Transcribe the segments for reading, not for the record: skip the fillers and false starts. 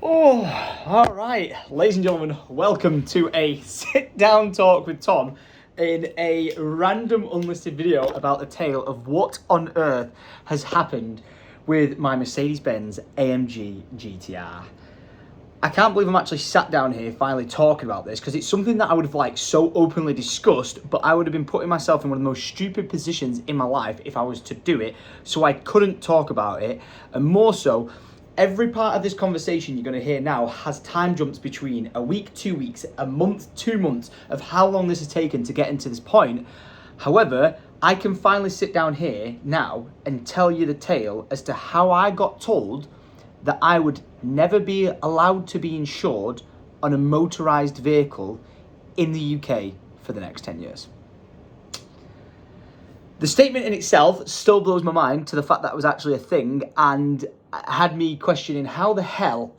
Oh, all right. Ladies and gentlemen, welcome to a sit-down talk with Tom in a random unlisted video about the tale of what on earth has happened with my Mercedes-Benz AMG GTR. I can't believe I'm actually sat down here finally talking about this because it's something that I would have so openly discussed, but I would have been putting myself in one of the most stupid positions in my life if I was to do it, so I couldn't talk about it. And more so, every part of this conversation you're going to hear now has time jumps between a week, 2 weeks, a month, 2 months of how long this has taken to get into this point. However, I can finally sit down here now and tell you the tale as to how I got told that I would never be allowed to be insured on a motorised vehicle in the UK for the next 10 years. The statement in itself still blows my mind to the fact that it was actually a thing and had me questioning how the hell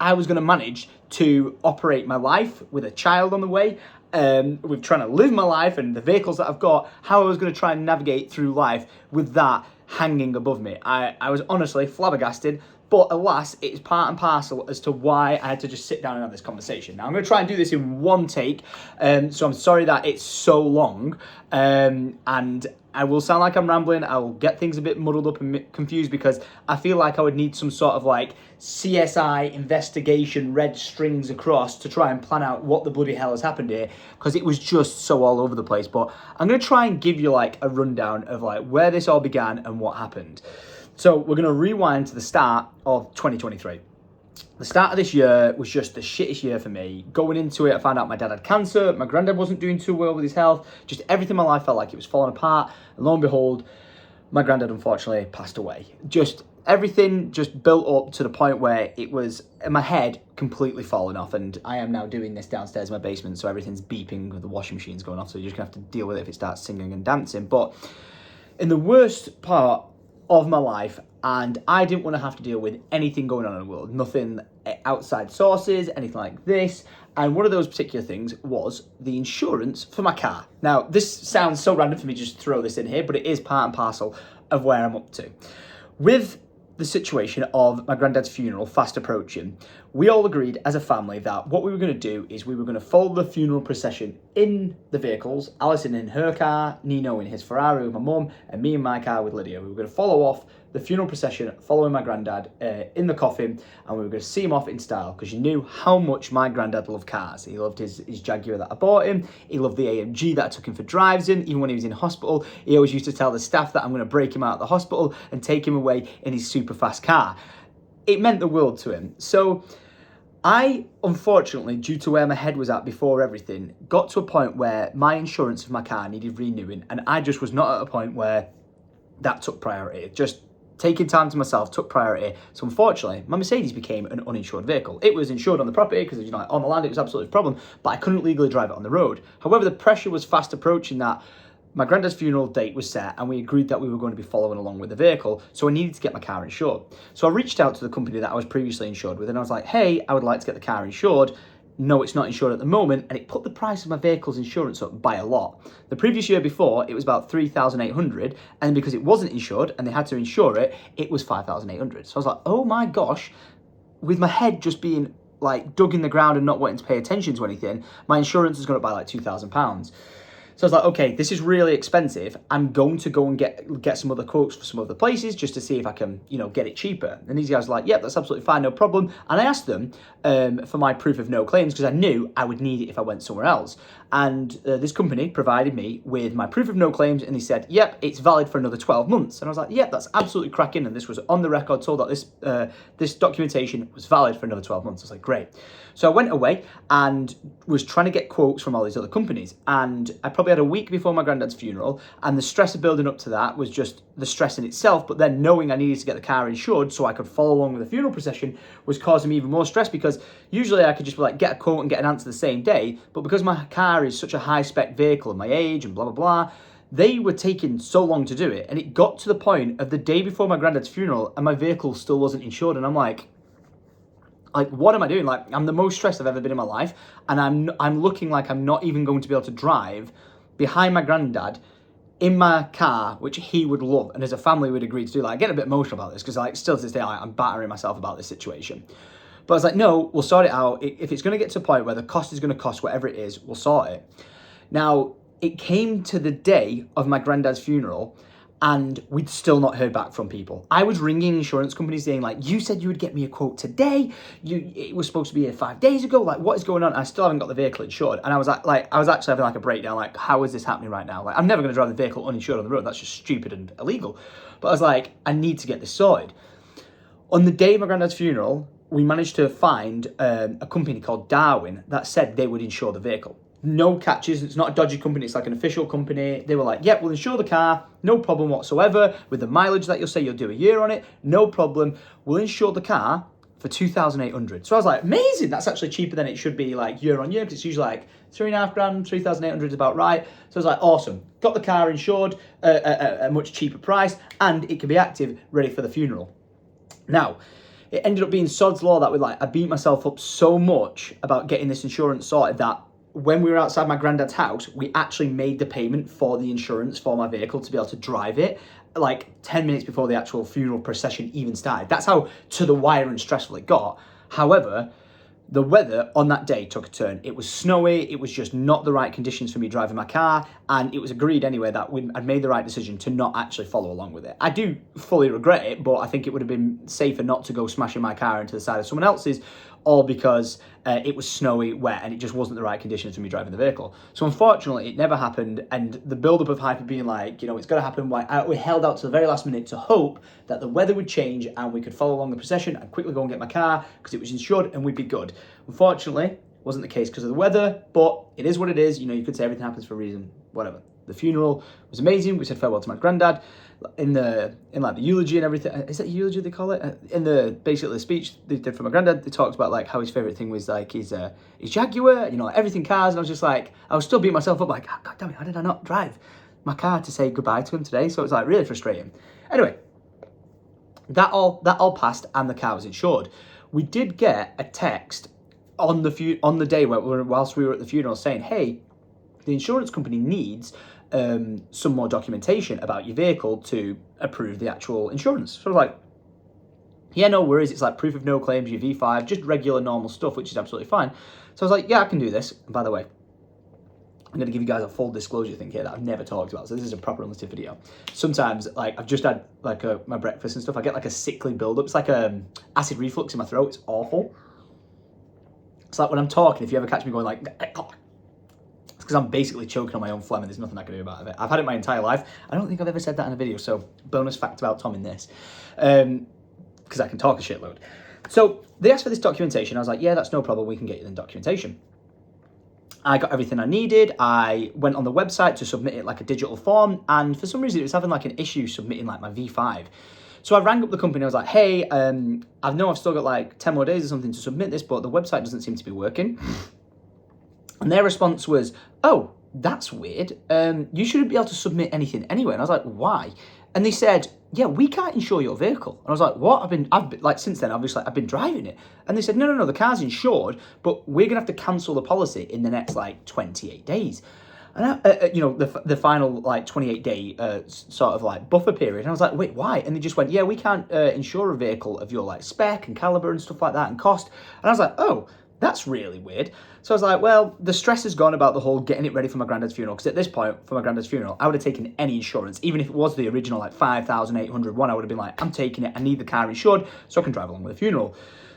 I was going to manage to operate my life with a child on the way, with trying to live my life and the vehicles that I've got, how I was going to try and navigate through life with that hanging above me. I was honestly flabbergasted. But alas, it's part and parcel as to why I had to just sit down and have this conversation. Now, I'm going to try and do this in one take, so I'm sorry that it's so long, and I will sound like I'm rambling. I will get things a bit muddled up and confused because I feel like I would need some sort of CSI investigation, red strings across to try and plan out what the bloody hell has happened here, because it was just so all over the place. But I'm going to try and give you a rundown of where this all began and what happened. So we're going to rewind to the start of 2023. The start of this year was just the shittest year for me. Going into it, I found out my dad had cancer. My granddad wasn't doing too well with his health. Just everything in my life felt like it was falling apart. And lo and behold, my granddad unfortunately passed away. Just everything just built up to the point where it was in my head completely falling off. And I am now doing this downstairs in my basement, so everything's beeping with the washing machine's going off. So you're just going to have to deal with it if it starts singing and dancing. But in the worst part of my life, and I didn't want to have to deal with anything going on in the world, nothing outside sources, anything like this. And one of those particular things was the insurance for my car. Now, this sounds so random for me to just throw this in here, but it is part and parcel of where I'm up to. With the situation of my granddad's funeral fast approaching, we all agreed as a family that what we were going to do is we were going to follow the funeral procession in the vehicles, Alison in her car, Nino in his Ferrari with my mum, and me in my car with Lydia. We were going to follow off the funeral procession following my granddad in the coffin, and we were going to see him off in style, because you knew how much my granddad loved cars. He loved his Jaguar that I bought him. He loved the AMG that I took him for drives in. Even when he was in hospital, he always used to tell the staff that I'm going to break him out of the hospital and take him away in his super fast car. It meant the world to him. So I, unfortunately, due to where my head was at before everything, got to a point where my insurance of my car needed renewing, and I just was not at a point where that took priority. Just taking time to myself took priority. So unfortunately, my Mercedes became an uninsured vehicle. It was insured on the property because, on the land it was absolutely a problem, but I couldn't legally drive it on the road. However, the pressure was fast approaching that my granddad's funeral date was set, and we agreed that we were going to be following along with the vehicle, so I needed to get my car insured. So I reached out to the company that I was previously insured with, and I was like, hey, I would like to get the car insured. No, it's not insured at the moment, and it put the price of my vehicle's insurance up by a lot. The previous year before, it was about $3,800, and because it wasn't insured and they had to insure it, it was $5,800. So I was like, oh my gosh, with my head just being dug in the ground and not wanting to pay attention to anything, my insurance has gone up by £2,000. So I was like, okay, this is really expensive. I'm going to go and get some other quotes for some other places just to see if I can, get it cheaper. And these guys were like, yep, that's absolutely fine, no problem. And I asked them for my proof of no claims because I knew I would need it if I went somewhere else. And this company provided me with my proof of no claims, and they said, yep, it's valid for another 12 months. And I was like, yep, that's absolutely cracking. And this was on the record, told that this documentation was valid for another 12 months. I was like, great. So I went away and was trying to get quotes from all these other companies. And I probably had a week before my granddad's funeral, and the stress of building up to that was just the stress in itself, but then knowing I needed to get the car insured so I could follow along with the funeral procession was causing me even more stress, because usually I could just get a quote and get an answer the same day, but because my car is such a high-spec vehicle and my age and blah, blah, blah, they were taking so long to do it, and it got to the point of the day before my granddad's funeral and my vehicle still wasn't insured, and I'm like, what am I doing? I'm the most stressed I've ever been in my life, and I'm looking like I'm not even going to be able to drive behind my granddad in my car, which he would love, and as a family we'd agreed to do. I get a bit emotional about this because still to this day I'm battering myself about this situation. But I was like, no, we'll sort it out. If it's going to get to a point where the cost is going to cost whatever it is, we'll sort it. Now, it came to the day of my granddad's funeral, and we'd still not heard back from people. I was ringing insurance companies saying, like, you said you would get me a quote today. It was supposed to be here 5 days ago. Like, what is going on? I still haven't got the vehicle insured. And I was actually having like a breakdown. Like, how is this happening right now? Like, I'm never going to drive the vehicle uninsured on the road. That's just stupid and illegal. But I was like, I need to get this sorted. On the day of my granddad's funeral, we managed to find a company called Darwin that said they would insure the vehicle. No catches, it's not a dodgy company, it's like an official company. They were like, yep, we'll insure the car, no problem whatsoever. With the mileage that you'll say you'll do a year on it, no problem. We'll insure the car for $2,800. So I was like, amazing, that's actually cheaper than it should be like year on year, because it's usually like $3,500, $3,800 is about right. So I was like, awesome, got the car insured at a much cheaper price, and it can be active, ready for the funeral. Now, it ended up being sod's law that I beat myself up so much about getting this insurance sorted that when we were outside my granddad's house, we actually made the payment for the insurance for my vehicle to be able to drive it like 10 minutes before the actual funeral procession even started. That's how to the wire and stressful it got. However, the weather on that day took a turn. It was snowy, it was just not the right conditions for me driving my car, and it was agreed anyway that I'd made the right decision to not actually follow along with it. I do fully regret it, but I think it would have been safer not to go smashing my car into the side of someone else's, all because it was snowy, wet, and it just wasn't the right conditions for me driving the vehicle. So unfortunately, it never happened, and the build-up of hype of being like, you know, it's going to happen, we held out to the very last minute to hope that the weather would change and we could follow along the procession and quickly go and get my car because it was insured and we'd be good. Unfortunately, wasn't the case because of the weather, but it is what it is. You know, you could say everything happens for a reason, whatever. The funeral was amazing. We said farewell to my granddad in like the eulogy and everything. Is that eulogy they call it? In basically the speech they did for my granddad, they talked about like how his favorite thing was like his Jaguar, you know, everything cars. And I was just like, I was still beating myself up like, oh, God damn it, how did I not drive my car to say goodbye to him today? So it was like really frustrating. Anyway, that all passed and the car was insured. We did get a text on the day whilst we were at the funeral saying, hey, the insurance company needs some more documentation about your vehicle to approve the actual insurance. So I was like, yeah, no worries. It's like proof of no claims, your V5, just regular normal stuff, which is absolutely fine. So I was like, yeah, I can do this. And by the way, I'm going to give you guys a full disclosure thing here that I've never talked about. So this is a proper unlisted video. Sometimes, like, I've just had like my breakfast and stuff. I get like a sickly build-up. It's like acid reflux in my throat. It's awful. It's like when I'm talking, if you ever catch me going like, it's because I'm basically choking on my own phlegm and there's nothing I can do about it. I've had it my entire life. I don't think I've ever said that in a video, so bonus fact about Tom in this. Because I can talk a shitload. So they asked for this documentation. I was like, yeah, that's no problem. We can get you the documentation. I got everything I needed. I went on the website to submit it like a digital form, and for some reason it was having like an issue submitting like my V5. So I rang up the company. I was like, hey, I know I've still got like 10 more days or something to submit this, but the website doesn't seem to be working. And their response was, oh, that's weird. You shouldn't be able to submit anything anyway. And I was like, why? And they said, yeah, we can't insure your vehicle. And I was like, what? I've been like, since then, obviously, I've been driving it. And they said, no, the car's insured, but we're going to have to cancel the policy in the next like 28 days. And you know, the final like 28-day sort of like buffer period. And I was like, wait, why? And they just went, yeah, we can't insure a vehicle of your like spec and caliber and stuff like that and cost. And I was like, oh, that's really weird. So I was like, well, the stress has gone about the whole getting it ready for my granddad's funeral. Because at this point, for my granddad's funeral, I would have taken any insurance. Even if it was the original like 5,800 one, I would have been like, I'm taking it. I need the car insured so I can drive along with the funeral.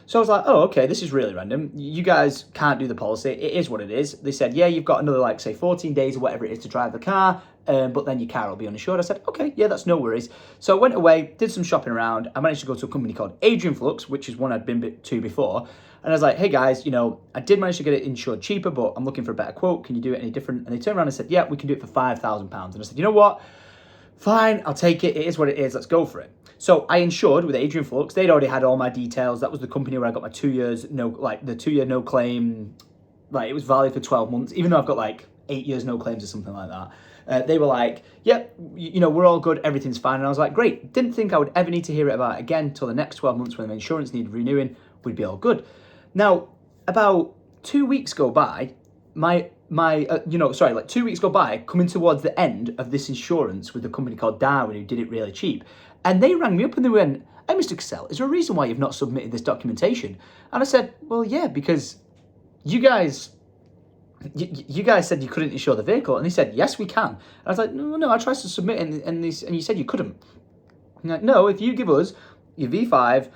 So I was like, oh, okay, this is really random. You guys can't do the policy. It is what it is. They said, yeah, you've got another like, say, 14 days or whatever it is to drive the car. But then your car will be uninsured. I said, okay, yeah, that's no worries. So I went away, did some shopping around. I managed to go to a company called Adrian Flux, which is one I'd been to before. And I was like, hey guys, you know, I did manage to get it insured cheaper, but I'm looking for a better quote. Can you do it any different? And they turned around and said, yeah, we can do it for £5,000. And I said, you know what? Fine, I'll take it. It is what it is. Let's go for it. So I insured with Adrian Flux. They'd already had all my details. That was the company where I got my 2 years, the 2 year no claim. Like it was valid for 12 months, even though I've got like 8 years no claims or something like that. They were like, yep, you know, we're all good. Everything's fine. And I was like, great. Didn't think I would ever need to hear it about it again until the next 12 months when the insurance needed renewing. We'd be all good. Now, about 2 weeks go by, like 2 weeks go by, coming towards the end of this insurance with a company called Darwin who did it really cheap. And they rang me up and they went, hey, Mr. Cassell, is there a reason why you've not submitted this documentation? And I said, well, yeah, because you guys said you couldn't insure the vehicle. And he said, yes, we can. And I was like, no, I tried to submit and you said you couldn't. And like, no, if you give us your V5,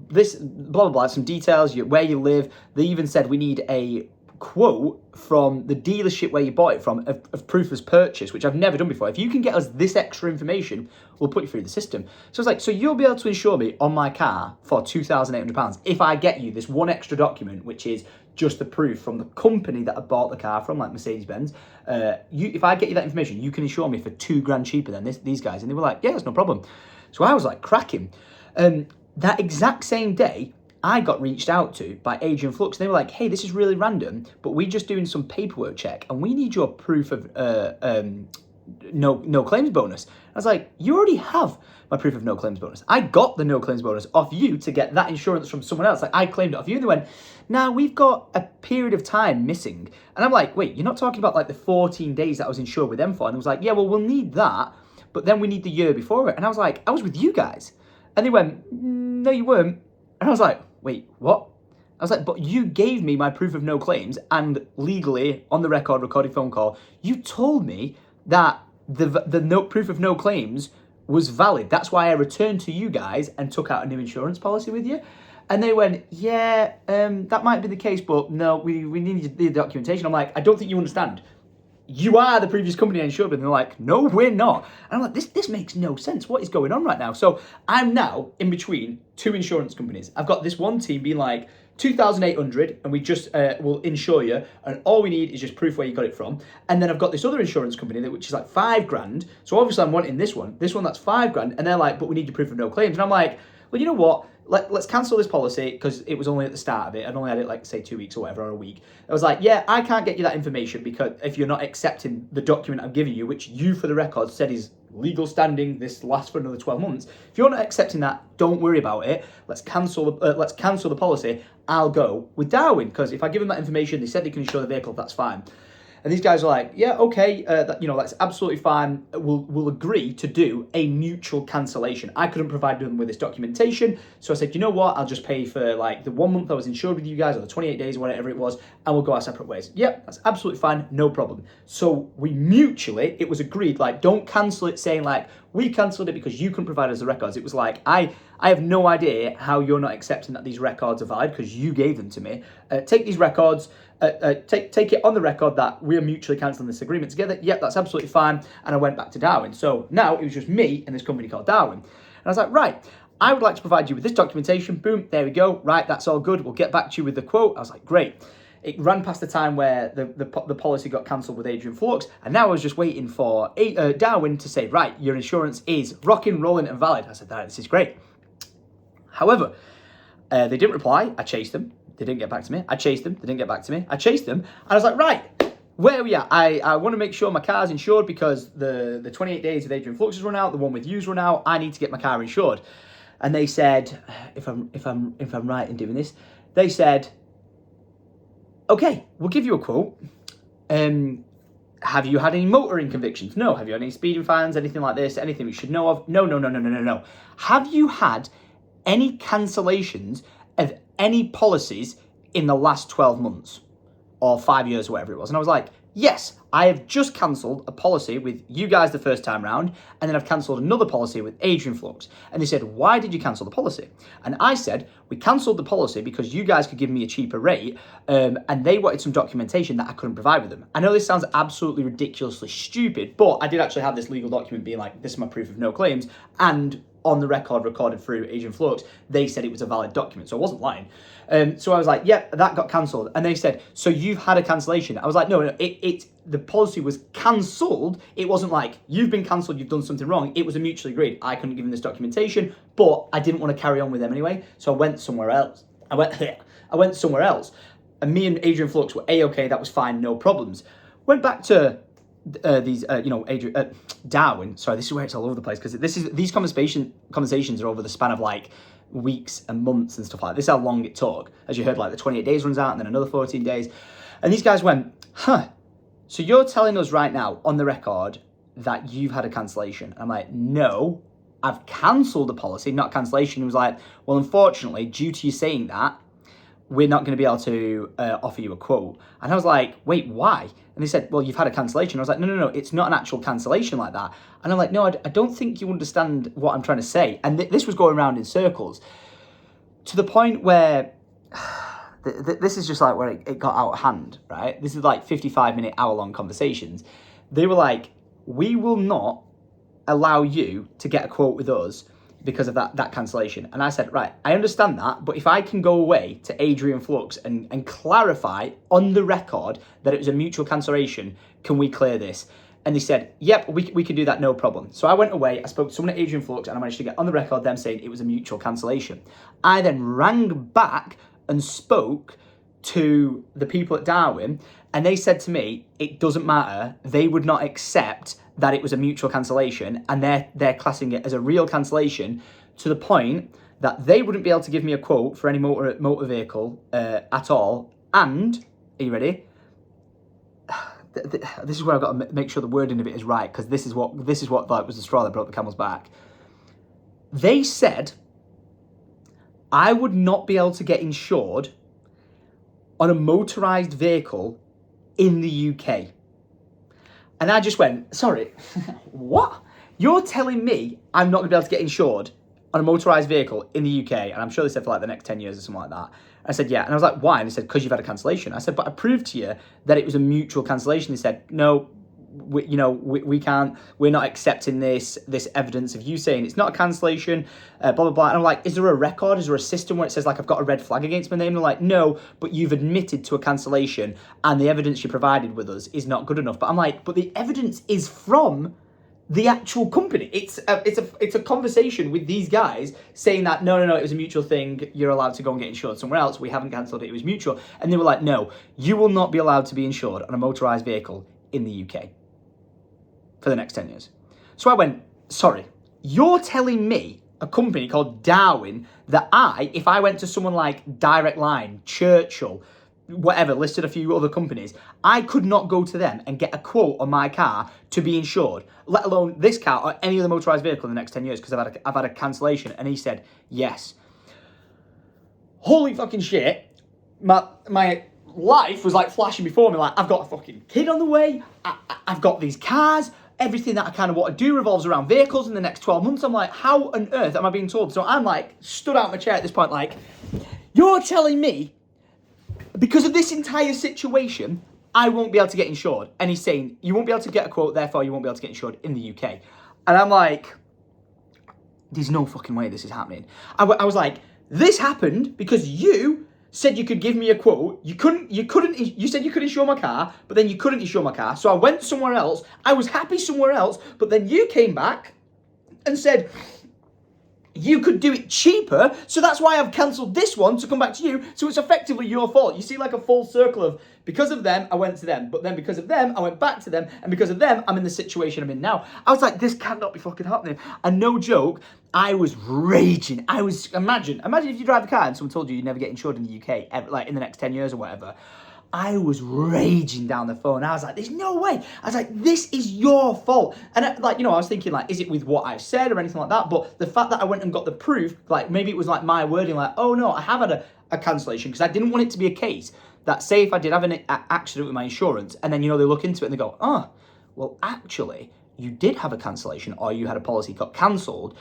this, blah, blah, blah, some details, where you live. They even said we need a quote from the dealership where you bought it from of proof of purchase, which I've never done before. If you can get us this extra information, we'll put you through the system. So I was like, so you'll be able to insure me on my car for £2,800 if I get you this one extra document, which is just the proof from the company that I bought the car from, like Mercedes-Benz. If I get you that information, you can insure me for £2,000 cheaper than these guys. And they were like, yeah, that's no problem. So I was like cracking. That exact same day, I got reached out to by Adrian Flux. They were like, hey, this is really random, but we're just doing some paperwork check and we need your proof of no claims bonus. I was like, you already have my proof of no claims bonus. I got the no claims bonus off you to get that insurance from someone else. Like, I claimed it off you. And they went, nah, we've got a period of time missing. And I'm like, wait, you're not talking about like the 14 days that I was insured with them for? And it was like, yeah, well, we'll need that, but then we need the year before it. And I was like, I was with you guys. And they went, no, you weren't. And I was like, wait, what? I was like, but you gave me my proof of no claims, and legally, on the record, recorded phone call, you told me that the no proof of no claims was valid. That's why I returned to you guys and took out a new insurance policy with you. And they went, yeah, that might be the case, but no, we need the documentation. I'm like, I don't think you understand. You are the previous company I insured with. And they're like, no, we're not. And I'm like, this makes no sense. What is going on right now? So I'm now in between two insurance companies. I've got this one team being like, 2,800 and we just will insure you, and all we need is just proof where you got it from. And then I've got this other insurance company which is like $5,000. So obviously I'm wanting this one that's $5,000, and they're like, but we need your proof of no claims. And I'm like, well, you know what? Let's cancel this policy, because it was only at the start of it. I'd only had it like, say, 2 weeks or whatever, or a week. I was like, yeah, I can't get you that information because if you're not accepting the document I'm giving you, which you, for the record, said is legal standing, this lasts for another 12 months. If you're not accepting that, don't worry about it. Let's cancel the policy. I'll go with Darwin, because if I give them that information, they said they can insure the vehicle, that's fine. And these guys are like, yeah, okay, that's absolutely fine. We'll agree to do a mutual cancellation. I couldn't provide them with this documentation, so I said, you know what? I'll just pay for like the 1 month I was insured with you guys, or the 28 days, or whatever it was, and we'll go our separate ways. Yep, that's absolutely fine, no problem. So we mutually, it was agreed, like, don't cancel it saying like, we cancelled it because you couldn't provide us the records. It was like, I have no idea how you're not accepting that these records are valid because you gave them to me. Take these records, take it on the record that we're mutually cancelling this agreement together. Yep, that's absolutely fine. And I went back to Darwin. So now it was just me and this company called Darwin. And I was like, right, I would like to provide you with this documentation. Boom, there we go. Right, that's all good. We'll get back to you with the quote. I was like, great. It ran past the time where the policy got cancelled with Adrian Flux, and now I was just waiting for Darwin to say, right, your insurance is rocking, rolling, and valid. I said, this is great. However, they didn't reply. I chased them. They didn't get back to me. I chased them. They didn't get back to me. I chased them. And I was like, right, where are we at? I want to make sure my car's insured because the 28 days with Adrian Flux has run out. The one with you's run out. I need to get my car insured. And they said, if I'm right in doing this, they said, okay, we'll give you a quote. Have you had any motoring convictions? No. Have you had any speeding fines? Anything like this? Anything we should know of? No. Have you had any cancellations of any policies in the last 12 months or 5 years, or whatever it was? And I was like, yes, I have just cancelled a policy with you guys the first time round, and then I've cancelled another policy with Adrian Flux. And they said, why did you cancel the policy? And I said, we cancelled the policy because you guys could give me a cheaper rate, and they wanted some documentation that I couldn't provide with them. I know this sounds absolutely ridiculously stupid, but I did actually have this legal document being like, this is my proof of no claims, and on the record, recorded through Adrian Flux, they said it was a valid document, so I wasn't lying. So I was like, yeah, that got cancelled. And they said, so you've had a cancellation? I was like, no, the policy was cancelled. It wasn't like, you've been cancelled, you've done something wrong. It was a mutually agreed. I couldn't give them this documentation, but I didn't want to carry on with them anyway, so I went somewhere else. I went somewhere else. And me and Adrian Flux were A-okay, that was fine, no problems. Went back to Darwin. Sorry, this is where it's all over the place, because these conversations are over the span of like weeks and months and stuff like that. This is how long it took. As you heard, like the 28 days runs out and then another 14 days. And these guys went, so you're telling us right now on the record that you've had a cancellation? I'm like, no, I've cancelled the policy, not cancellation. He was like, well, unfortunately, due to you saying that, we're not going to be able to offer you a quote. And I was like, wait, why? And they said, well, you've had a cancellation. I was like, no, it's not an actual cancellation like that. And I'm like, no, I don't think you understand what I'm trying to say. And this was going around in circles to the point where this is just like where it got out of hand, right? This is like 55-minute, hour-long conversations. They were like, we will not allow you to get a quote with us because of that cancellation. And I said, right, I understand that, but if I can go away to Adrian Flux and clarify on the record that it was a mutual cancellation, can we clear this? And they said, yep, we can do that, no problem. So I went away, I spoke to someone at Adrian Flux, and I managed to get on the record them saying it was a mutual cancellation. I then rang back and spoke to the people at Darwin, and they said to me, it doesn't matter, they would not accept that it was a mutual cancellation, and they're classing it as a real cancellation, to the point that they wouldn't be able to give me a quote for any motor vehicle at all. And, are you ready? This is where I've got to make sure the wording of it is right, because this is what like was the straw that broke the camel's back. They said I would not be able to get insured on a motorised vehicle in the UK. And I just went, sorry, what? You're telling me I'm not going to be able to get insured on a motorised vehicle in the UK? And I'm sure they said for like the next 10 years or something like that. I said, yeah. And I was like, why? And they said, because you've had a cancellation. I said, but I proved to you that it was a mutual cancellation. They said, no, we can't, we're not accepting this evidence of you saying it's not a cancellation, blah, blah, blah. And I'm like, is there a record? Is there a system where it says like I've got a red flag against my name? And they're like, no, but you've admitted to a cancellation and the evidence you provided with us is not good enough. But I'm like, but the evidence is from the actual company. It's a conversation with these guys saying that no, it was a mutual thing. You're allowed to go and get insured somewhere else. We haven't cancelled it. It was mutual. And they were like, no, you will not be allowed to be insured on a motorised vehicle in the UK for the next 10 years. So I went, sorry, you're telling me, a company called Darwin, that if I went to someone like Direct Line, Churchill, whatever, listed a few other companies, I could not go to them and get a quote on my car to be insured, let alone this car or any other motorised vehicle in the next 10 years because I've had a cancellation. And he said, yes. Holy fucking shit. My life was like flashing before me, like I've got a fucking kid on the way, I've got these cars, everything that I kind of want to do revolves around vehicles in the next 12 months. I'm like, how on earth am I being told? So I'm like, stood out my chair at this point, like, you're telling me because of this entire situation, I won't be able to get insured. And he's saying, you won't be able to get a quote, therefore you won't be able to get insured in the UK. And I'm like, there's no fucking way this is happening. I was like, this happened because you said you could give me a quote. You said you could insure my car, but then you couldn't insure my car. So I went somewhere else. I was happy somewhere else, but then you came back and said you could do it cheaper. So that's why I've cancelled this one to come back to you. So it's effectively your fault. You see like a full circle of because of them, I went to them, but then because of them, I went back to them, and because of them, I'm in the situation I'm in now. I was like, this cannot be fucking happening. And no joke, I was raging. Imagine if you drive a car and someone told you you'd never get insured in the UK, ever, like in the next 10 years or whatever. I was raging down the phone. I was like, there's no way. I was like, this is your fault. And I was thinking like, is it with what I've said or anything like that? But the fact that I went and got the proof, like maybe it was like my wording, like, oh no, I have had a cancellation, because I didn't want it to be a case that say if I did have an accident with my insurance and then, they look into it and they go, oh, well, actually, you did have a cancellation or you had a policy got cancelled.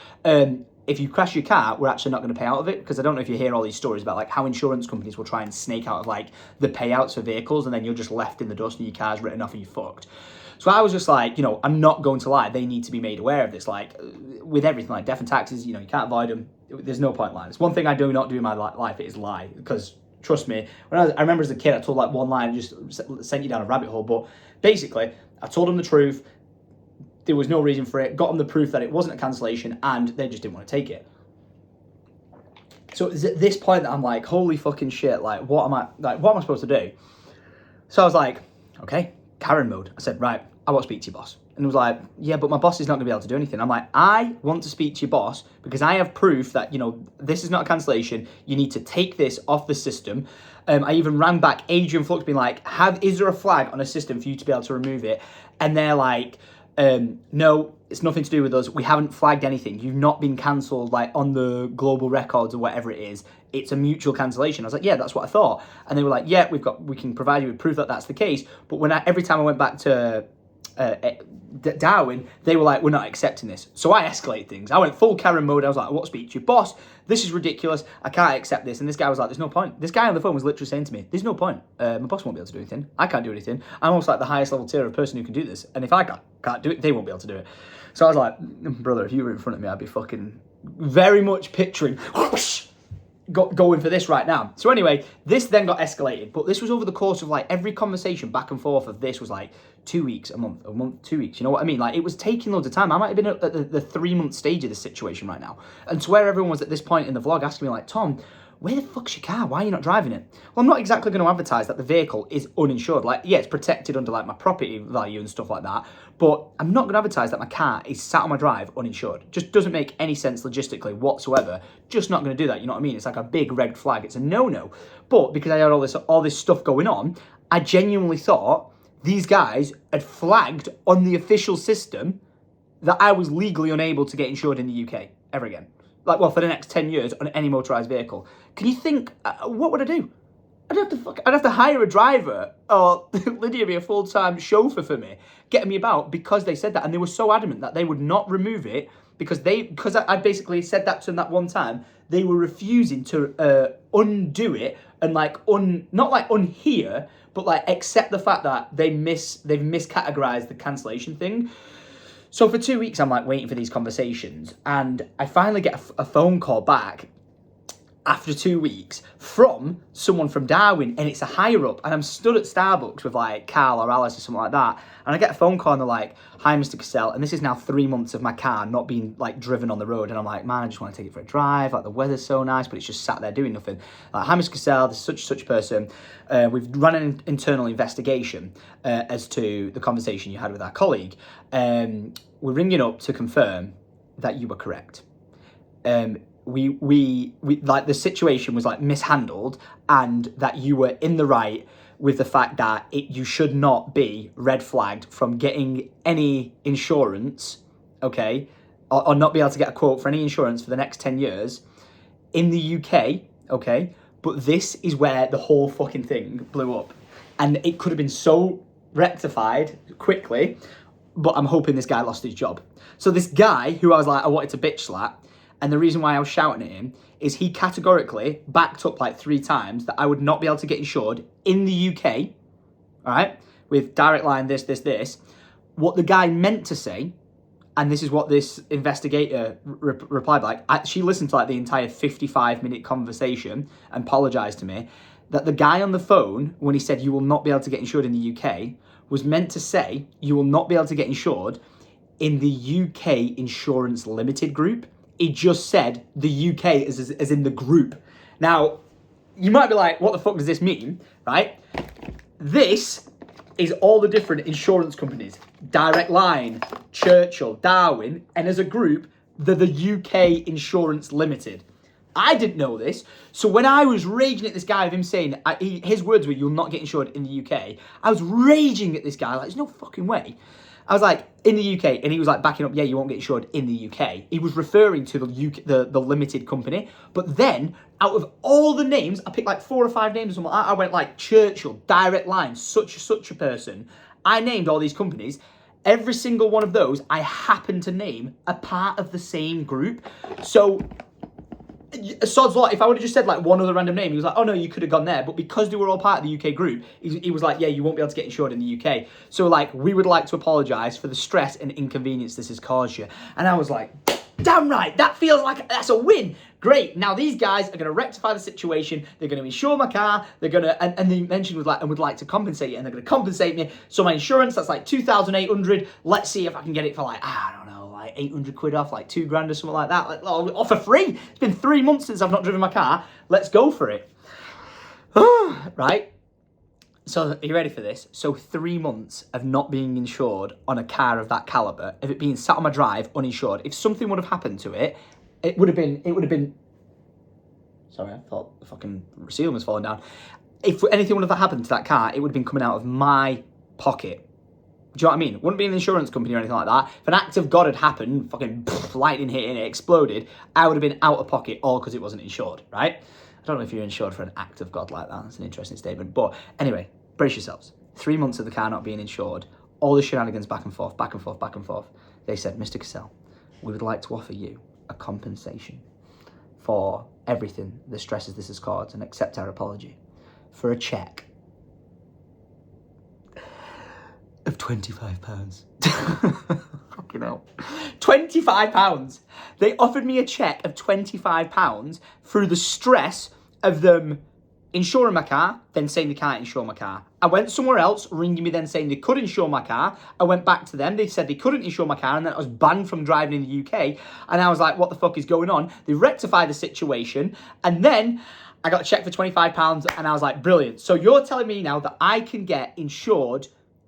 If you crash your car, we're actually not going to pay out of it, because I don't know if you hear all these stories about like how insurance companies will try and snake out of like the payouts for vehicles, and then you're just left in the dust and your car's written off and you're fucked. So I was just like, I'm not going to lie. They need to be made aware of this. Like with everything, like death and taxes, you can't avoid them. There's no point lying. It's one thing I do not do in my life. It is lie, because trust me, I remember as a kid, I told like one lie and just sent you down a rabbit hole. But basically, I told them the truth. There was no reason for it. Got them the proof that it wasn't a cancellation, and they just didn't want to take it. So it's at this point that I'm like, holy fucking shit! Like, what am I supposed to do? So I was like, okay, Karen mode. I said, right, I want to speak to your boss. And he was like, yeah, but my boss is not going to be able to do anything. I'm like, I want to speak to your boss because I have proof that, this is not a cancellation. You need to take this off the system. I even rang back Adrian Flux being like, is there a flag on a system for you to be able to remove it? And they're like, no, It's nothing to do with us. We haven't flagged anything. You've not been cancelled like on the global records or whatever it is. It's a mutual cancellation. I was like, yeah, that's what I thought. And they were like, yeah, we can provide you with proof that that's the case. But every time I went back to Darwin, they were like, we're not accepting this. So I escalated things. I went full Karen mode. I was like, what speak to your boss? This is ridiculous. I can't accept this. And this guy was like, there's no point. This guy on the phone was literally saying to me, there's no point. My boss won't be able to do anything. I can't do anything. I'm almost like the highest level tier of person who can do this. And if I can't do it, they won't be able to do it. So I was like, brother, if you were in front of me, I'd be fucking very much picturing whoosh, going for this right now. So anyway, this then got escalated, but this was over the course of like every conversation back and forth of this was like 2 weeks, a month, 2 weeks. You know what I mean? Like it was taking loads of time. I might have been at the 3-month stage of this situation right now. And to where everyone was at this point in the vlog asking me like, Tom, where the fuck's your car? Why are you not driving it? Well, I'm not exactly going to advertise that the vehicle is uninsured. Like, yeah, it's protected under like my property value and stuff like that. But I'm not going to advertise that my car is sat on my drive uninsured. Just doesn't make any sense logistically whatsoever. Just not going to do that. You know what I mean? It's like a big red flag. It's a no-no. But because I had all this stuff going on, I genuinely thought these guys had flagged on the official system that I was legally unable to get insured in the UK ever again. Like, well, for the next 10 years on any motorised vehicle. Can you think, what would I do? I'd have to hire a driver or Lydia be a full-time chauffeur for me, getting me about because they said that. And they were so adamant that they would not remove it because I basically said that to them that one time. They were refusing to undo it and like, not like unhear, but like accept the fact that they've miscategorized the cancellation thing. So for 2 weeks, I'm like waiting for these conversations, and I finally get a phone call back after 2 weeks from someone from Darwin, and it's a higher up, and I'm stood at Starbucks with like Carl or Alice or something like that, and I get a phone call and they're like, hi, Mr. Cassell, and this is now 3 months of my car not being like driven on the road, and I'm like, man, I just want to take it for a drive, like the weather's so nice, but it's just sat there doing nothing. Like, hi, Mr. Cassell, this is such person. We've run an internal investigation as to the conversation you had with our colleague. We're ringing up to confirm that you were correct. We like the situation was like mishandled, and that you were in the right with the fact that you should not be red flagged from getting any insurance, okay, or not be able to get a quote for any insurance for the next 10 years in the UK, okay. But this is where the whole fucking thing blew up, and it could have been so rectified quickly, but I'm hoping this guy lost his job. So this guy who I was like, I wanted to bitch slap, and the reason why I was shouting at him is he categorically backed up like 3 times that I would not be able to get insured in the UK, all right, with Direct Line, this. What the guy meant to say, and this is what this investigator replied like, she listened to like the entire 55-minute conversation and apologised to me, that the guy on the phone, when he said you will not be able to get insured in the UK, was meant to say you will not be able to get insured in the UK Insurance Limited group. He just said the UK as in the group. Now, you might be like, what the fuck does this mean, right? This is all the different insurance companies. Direct Line, Churchill, Darwin, and as a group, they're the UK Insurance Limited. I didn't know this, so when I was raging at this guy of him saying, his words were, you'll not get insured in the UK, I was raging at this guy, like, there's no fucking way. I was like, in the UK, and he was like backing up, yeah, you won't get insured in the UK. He was referring to the UK, the limited company, but then, out of all the names, I picked like 4 or 5 names, and I went like Churchill, Direct Line, such a person. I named all these companies. Every single one of those, I happened to name a part of the same group. So, sod's law, if I would have just said like one other random name, he was like, oh no, you could have gone there. But because they were all part of the UK group, he was like, yeah, you won't be able to get insured in the UK. So like, we would like to apologise for the stress and inconvenience this has caused you. And I was like, damn right, that feels like that's a win. Great. Now these guys are going to rectify the situation. They're going to insure my car. They're going to, and they mentioned would like to compensate you, and they're going to compensate me. So my insurance, that's like 2,800. Let's see if I can get it for like, I don't know, like 800 quid off, like 2 grand or something like that. Like, off for free. It's been 3 months since I've not driven my car. Let's go for it. Right? So are you ready for this? So 3 months of not being insured on a car of that caliber, of it being sat on my drive uninsured. If something would have happened to it, it would have been, sorry, I thought the fucking ceiling was falling down. If anything would have happened to that car, it would have been coming out of my pocket. Do you know what I mean? It wouldn't be an insurance company or anything like that. If an act of God had happened, fucking lightning hit and it exploded, I would have been out of pocket all because it wasn't insured, right? I don't know if you're insured for an act of God like that. That's an interesting statement. But anyway, brace yourselves. 3 months of the car not being insured, all the shenanigans back and forth, back and forth, back and forth. They said, Mr. Cassell, we would like to offer you a compensation for everything, the stresses this has caused, and accept our apology for a cheque of £25. Fucking hell. £25. They offered me a cheque of £25 through the stress of them insuring my car, then saying they can't insure my car. I went somewhere else, ringing me then saying they could insure my car. I went back to them, they said they couldn't insure my car, and then I was banned from driving in the UK. And I was like, what the fuck is going on? They rectified the situation, and then I got a cheque for £25, and I was like, brilliant. So you're telling me now that I can get insured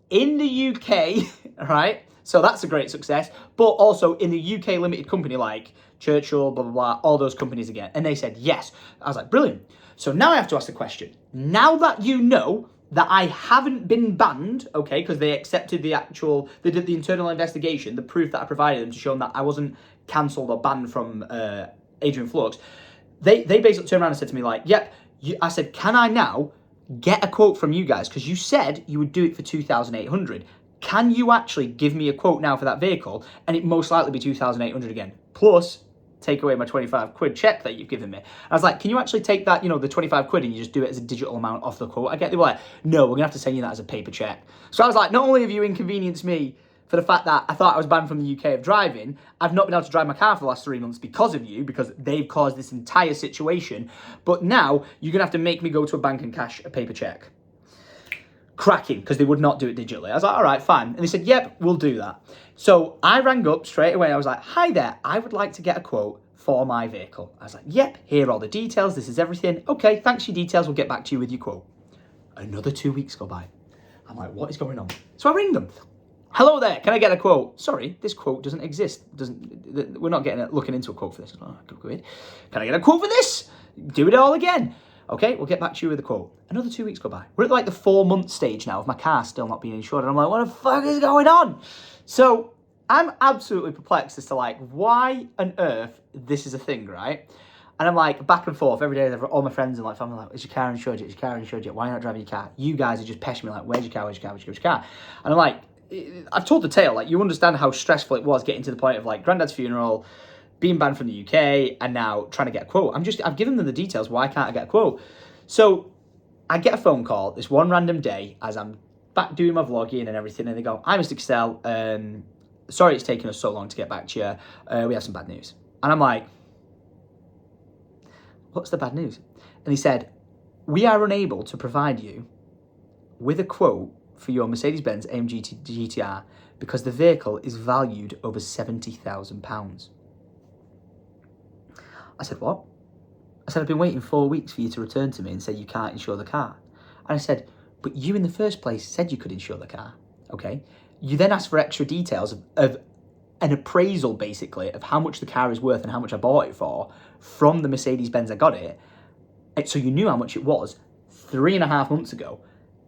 in the UK, right? So that's a great success, but also in the UK limited company like Churchill, blah, blah, blah, all those companies again. And they said yes. I was like, brilliant. So now I have to ask the question. Now that you know that I haven't been banned, okay, because they accepted they did the internal investigation, the proof that I provided them to show them that I wasn't cancelled or banned from Adrian Flux, they basically turned around and said to me like, yep, I said, can I now get a quote from you guys? Because you said you would do it for 2,800. Can you actually give me a quote now for that vehicle? And it most likely be 2,800 again. Plus, take away my 25 quid check that you've given me. I was like, can you actually take that, the 25 quid and you just do it as a digital amount off the quote? They were like, no, we're gonna have to send you that as a paper check. So I was like, not only have you inconvenienced me for the fact that I thought I was banned from the UK of driving, I've not been able to drive my car for the last 3 months because of you, because they've caused this entire situation. But now you're gonna have to make me go to a bank and cash a paper check. Cracking, because they would not do it digitally. I was like, all right, fine. And they said, yep, we'll do that. So I rang up straight away. I was like, hi there, I would like to get a quote for my vehicle. I was like, yep, here are all the details. This is everything. Okay, thanks for your details. We'll get back to you with your quote. Another 2 weeks go by. I'm like, what is going on? So I ring them. Hello there, can I get a quote? Sorry, this quote doesn't exist. We're not looking into a quote for this. Oh, good. Can I get a quote for this? Do it all again. Okay, we'll get back to you with a quote. Another 2 weeks go by. We're at like the 4-month stage now of my car still not being insured. And I'm like, what the fuck is going on? So I'm absolutely perplexed as to like, why on earth this is a thing, right? And I'm like back and forth every day. All my friends and like family are like, is your car insured yet? Is your car insured yet? Why are you not driving your car? You guys are just pestering me like, where's your car? Where's your car? Where's your car? And I'm like, I've told the tale. Like, you understand how stressful it was getting to the point of like granddad's funeral, being banned from the UK, and now trying to get a quote. I've given them the details. Why can't I get a quote? So I get a phone call this one random day as I'm back doing my vlogging and everything, and they go, hi, Mr. Cassell, sorry it's taken us so long to get back to you. We have some bad news. And I'm like, what's the bad news? And he said, we are unable to provide you with a quote for your Mercedes-Benz AMG GTR because the vehicle is valued over £70,000. I said, what? I said, I've been waiting 4 weeks for you to return to me and say you can't insure the car. And I said, but you in the first place said you could insure the car, okay? You then asked for extra details of an appraisal, basically, of how much the car is worth and how much I bought it for from the Mercedes-Benz I got it. And so you knew how much it was 3.5 months ago.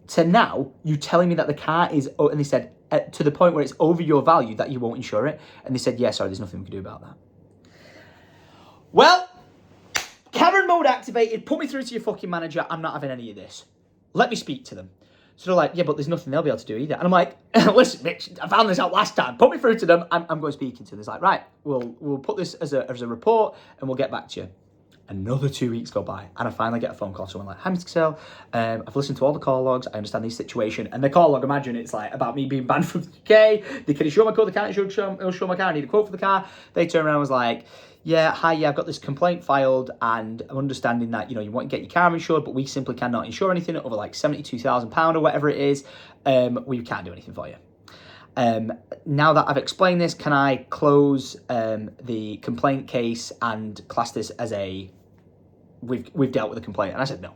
To now, you telling me that the car is, and they said, to the point where it's over your value that you won't insure it. And they said, yeah, sorry, there's nothing we can do about that. Well, Cameron mode activated, put me through to your fucking manager. I'm not having any of this. Let me speak to them. So they're like, yeah, but there's nothing they'll be able to do either. And I'm like, listen, bitch, I found this out last time. Put me through to them. I'm going speaking to them. It's like, right, we'll put this as a report and we'll get back to you. Another 2 weeks go by and I finally get a phone call. Someone like, hi, Mr. Cassell, I've listened to all the call logs. I understand this situation. And the call log, imagine it's like about me being banned from the UK. They can insure my car. They can't insure my car. I need a quote for the car. They turn around and was like, yeah, hi, yeah, I've got this complaint filed and I'm understanding that, you want to get your car insured, but we simply cannot insure anything over like £72,000 or whatever it is. We can't do anything for you. Now that I've explained this, can I close the complaint case and class this as we've dealt with the complaint? And I said, no.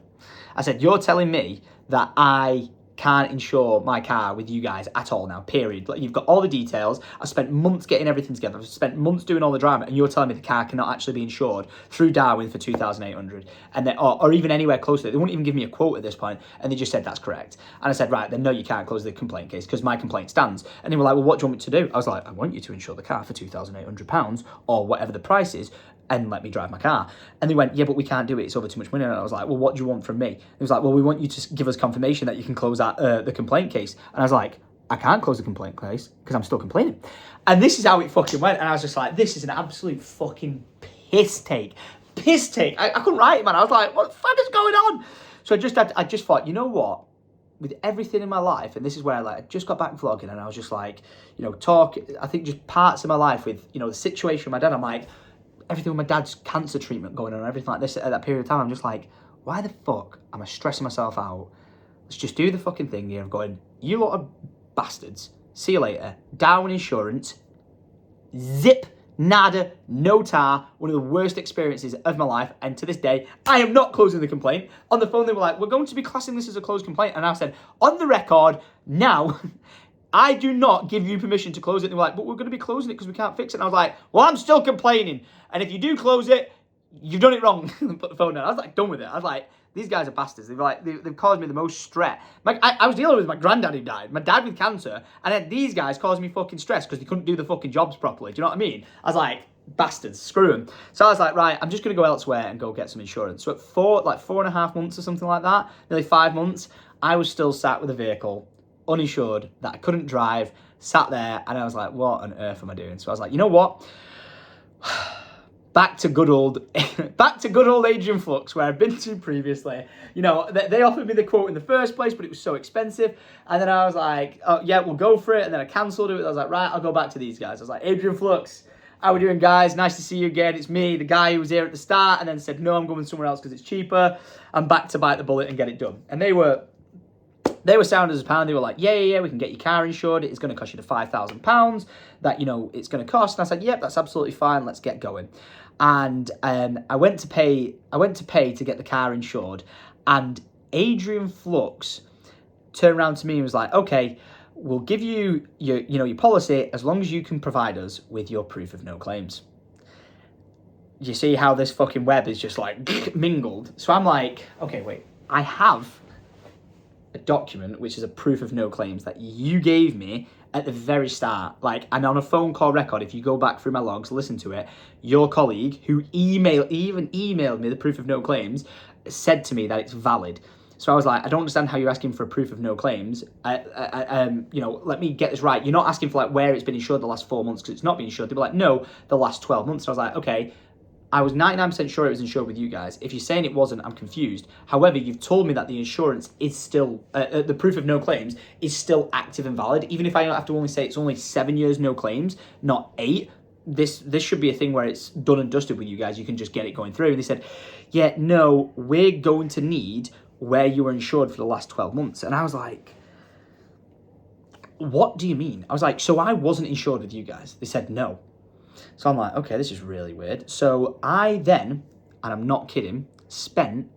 I said, you're telling me that I can't insure my car with you guys at all now, period. Like, you've got all the details. I've spent months getting everything together. I've spent months doing all the drama, and you're telling me the car cannot actually be insured through Darwin for 2,800, and then, or even anywhere close to it. They wouldn't even give me a quote at this point, and they just said that's correct. And I said, right, then no, you can't close the complaint case because my complaint stands. And they were like, well, what do you want me to do? I was like, I want you to insure the car for £2,800 or whatever the price is, and let me drive my car. And they went, yeah, but we can't do it. It's over too much money. And I was like, well, what do you want from me? It was like, well, we want you to give us confirmation that you can close that the complaint case. And I was like, I can't close the complaint case because I'm still complaining. And this is how it fucking went. And I was just like, this is an absolute fucking piss take. Piss take. I couldn't write it, man. I was like, what the fuck is going on? So I just thought, you know what? With everything in my life, and this is where I just got back vlogging, and I was just like, I think just parts of my life with, the situation with my dad, I'm like, everything with my dad's cancer treatment going on and everything like this at that period of time, I'm just like, why the fuck am I stressing myself out? Let's just do the fucking thing here of going, you lot of bastards, see you later, Darwin Insurance, zip, nada, no tar, one of the worst experiences of my life, and to this day, I am not closing the complaint. On the phone, they were like, we're going to be classing this as a closed complaint, and I said, on the record, now, I do not give you permission to close it. And they were like, but we're going to be closing it because we can't fix it. And I was like, well, I'm still complaining. And if you do close it, you've done it wrong. Put the phone down. I was like, done with it. I was like, these guys are bastards. They've caused me the most stress. I was dealing with my granddad who died, my dad with cancer, and then these guys caused me fucking stress because they couldn't do the fucking jobs properly. Do you know what I mean? I was like, bastards, screw them. So I was like, right, I'm just going to go elsewhere and go get some insurance. So at 4.5 months or something like that, nearly 5 months, I was still sat with a vehicle, uninsured, that I couldn't drive, sat there, and I was like, what on earth am I doing? So I was like, you know what? back to good old Adrian Flux, where I've been to previously. They offered me the quote in the first place, but it was so expensive. And then I was like, oh yeah, we'll go for it. And then I cancelled it. I was like, right, I'll go back to these guys. I was like, Adrian Flux, how we doing, guys? Nice to see you again. It's me, the guy who was here at the start, and then said, no, I'm going somewhere else because it's cheaper. I'm back to bite the bullet and get it done. And they were sound as a pound. They were like, yeah, we can get your car insured. It's going to cost you the £5,000 that, it's going to cost. And I said, yep, that's absolutely fine. Let's get going. And I went to pay to get the car insured. And Adrian Flux turned around to me and was like, okay, we'll give you your policy as long as you can provide us with your proof of no claims. You see how this fucking web is just like mingled? So I'm like, okay, wait, I have a document which is a proof of no claims that you gave me at the very start, and on a phone call record, if you go back through my logs, listen to it, your colleague who even emailed me the proof of no claims said to me that it's valid. So I was like, I don't understand how you're asking for a proof of no claims. Let me get this right. You're not asking for where it's been insured the last 4 months because it's not been insured. They were like, no, the last 12 months. So I was like, okay, I was 99% sure it was insured with you guys. If you're saying it wasn't, I'm confused. However, you've told me that the insurance is still, the proof of no claims is still active and valid. Even if I have to only say it's only 7 years no claims, not 8, this should be a thing where it's done and dusted with you guys. You can just get it going through. And they said, yeah, no, we're going to need where you were insured for the last 12 months. And I was like, what do you mean? I was like, so I wasn't insured with you guys. They said no. So I'm like, okay, this is really weird. So I then, and I'm not kidding, spent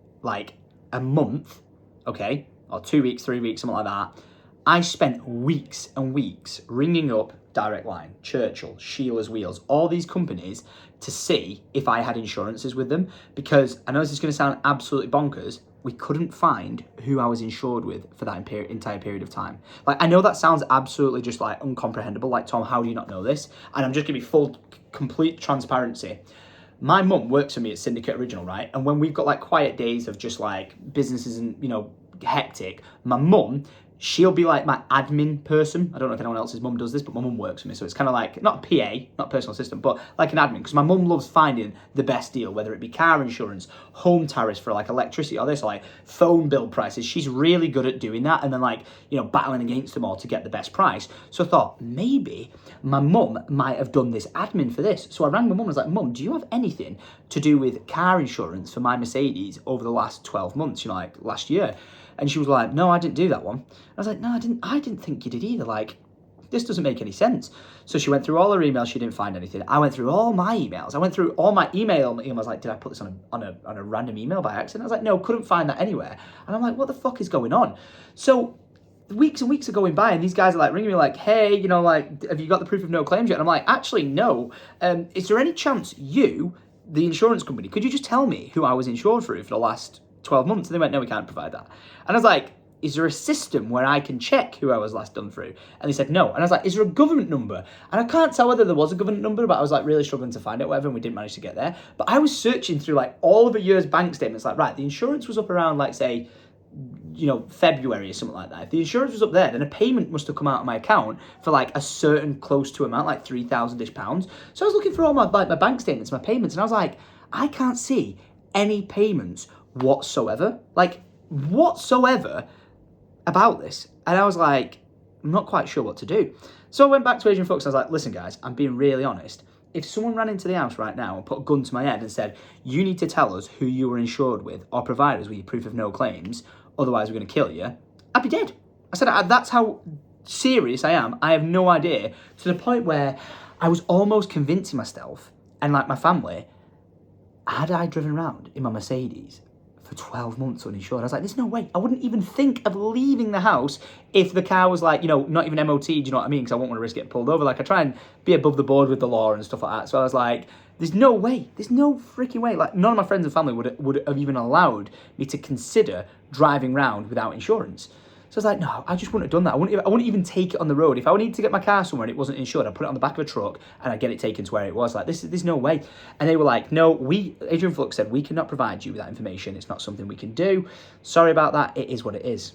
a month, okay, or 2 weeks, 3 weeks, something like that. I spent weeks and weeks ringing up Direct Line, Churchill, Sheila's Wheels, all these companies to see if I had insurances with them, because I know this is going to sound absolutely bonkers, we couldn't find who I was insured with for that entire period of time. I know that sounds absolutely just uncomprehendable. Tom, how do you not know this? And I'm just going to be complete transparency. My mum works for me at Syndicate Original, right? And when we've got quiet days of just businesses and, hectic, my mum, she'll be my admin person. I don't know if anyone else's mum does this, but my mum works for me. So it's kind of not a PA, not a personal assistant, but an admin. Because my mum loves finding the best deal, whether it be car insurance, home tariffs for electricity, or this, phone bill prices. She's really good at doing that. And then battling against them all to get the best price. So I thought maybe my mum might have done this admin for this. So I rang my mum and was like, Mum, do you have anything to do with car insurance for my Mercedes over the last 12 months, last year? And she was like, no, I didn't do that one. I was like, no, I didn't think you did either. This doesn't make any sense. So she went through all her emails. She didn't find anything. I went through all my emails. I went through all my emails. I was like, did I put this on a random email by accident? I was like, no, couldn't find that anywhere. And I'm like, what the fuck is going on? So weeks and weeks are going by, and these guys are like ringing me like, hey, you know, like, have you got the proof of no claims yet? And I'm like, actually, no. Is there any chance you, the insurance company, could you just tell me who I was insured through for the last 12 months? And they went, no, we can't provide that. And I was like, is there a system where I can check who I was last done through? And they said no. And I was like, is there a government number? And I can't tell whether there was a government number, but I was like really struggling to find it, whatever, and we didn't manage to get there. But I was searching through like all of a year's bank statements, like, right, the insurance was up around like, say, you know, February or something like that. If the insurance was up there, then a payment must have come out of my account for like a certain close to amount, like £3,000-ish. So I was looking for all my bank statements, my payments, and I was like, I can't see any payments whatsoever, like whatsoever, about this. And I was like, I'm not quite sure what to do. So I went back to Asian folks. I was like, listen, guys, I'm being really honest. If someone ran into the house right now and put a gun to my head and said, you need to tell us who you were insured with or provide us with your proof of no claims, otherwise we're going to kill you, I'd be dead. I said, that's how serious I am. I have no idea. To the point where I was almost convincing myself and like my family, had I driven around in my Mercedes for 12 months uninsured, I was like, there's no way. I wouldn't even think of leaving the house if the car was like, you know, not even MOT, do you know what I mean? Because I won't want to risk getting pulled over. Like, I try and be above the board with the law and stuff like that. So I was like, there's no way. There's no freaking way. Like, none of my friends and family would have even allowed me to consider driving around without insurance. So I was like, no, I just wouldn't have done that. I wouldn't even take it on the road. If I needed to get my car somewhere and it wasn't insured, I'd put it on the back of a truck and I'd get it taken to where it was. Like, there's no way. And they were like, no, Adrian Flux said, we cannot provide you with that information. It's not something we can do. Sorry about that. It is what it is.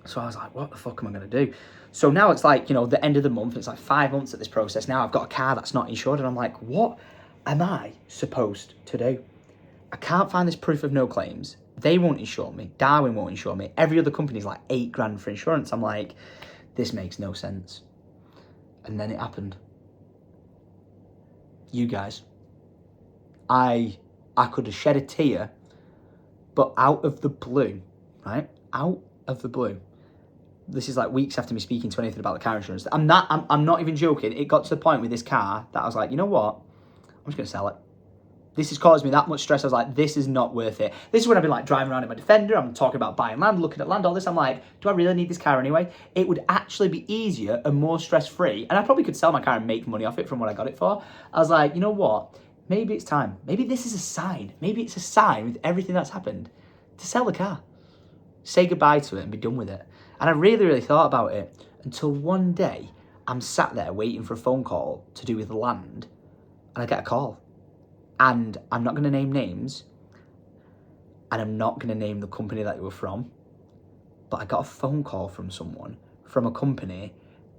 So I was like, what the fuck am I going to do? So now it's like, you know, the end of the month. It's like 5 months at this process. Now I've got a car that's not insured. And I'm like, what am I supposed to do? I can't find this proof of no claims. They won't insure me. Darwin won't insure me. Every other company's like $8,000 for insurance. I'm like, this makes no sense. And then it happened. You guys. I could have shed a tear, but out of the blue, right? Out of the blue. This is like weeks after me speaking to anything about the car insurance. I'm not even joking. It got to the point with this car that I was like, you know what? I'm just going to sell it. This has caused me that much stress. I was like, this is not worth it. This is when I've been like driving around in my Defender. I'm talking about buying land, looking at land, all this. I'm like, do I really need this car anyway? It would actually be easier and more stress-free. And I probably could sell my car and make money off it from what I got it for. I was like, you know what? Maybe it's time. Maybe this is a sign. Maybe it's a sign with everything that's happened to sell the car. Say goodbye to it and be done with it. And I really, really thought about it until one day I'm sat there waiting for a phone call to do with land and I get a call. And I'm not going to name names, and I'm not going to name the company that they were from, but I got a phone call from someone from a company,